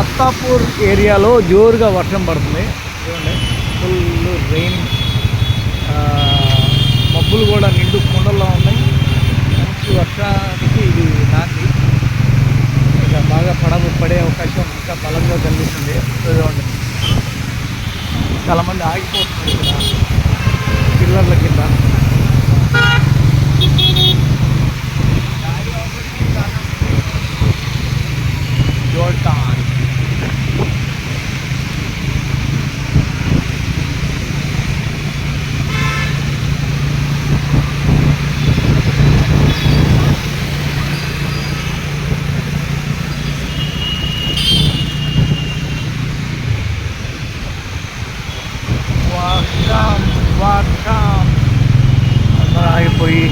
అత్తాపూర్ ఏరియాలో జోరుగా వర్షం పడుతుంది. చూడండి, ఫుల్ రెయిన్. మబ్బులు కూడా నిండు కుండల్లో ఉన్నాయి. మంచి వర్షానికి ఇది నాంది. ఇక బాగా పడే అవకాశం ఇంకా బలంగా కనిపిస్తుంది. చూడండి, చాలామంది ఆగిపోతున్నారు ఇక్కడ పిల్లర్ల కింద. జోర్డాన్ వర్షం అందరూ ఆగిపోయి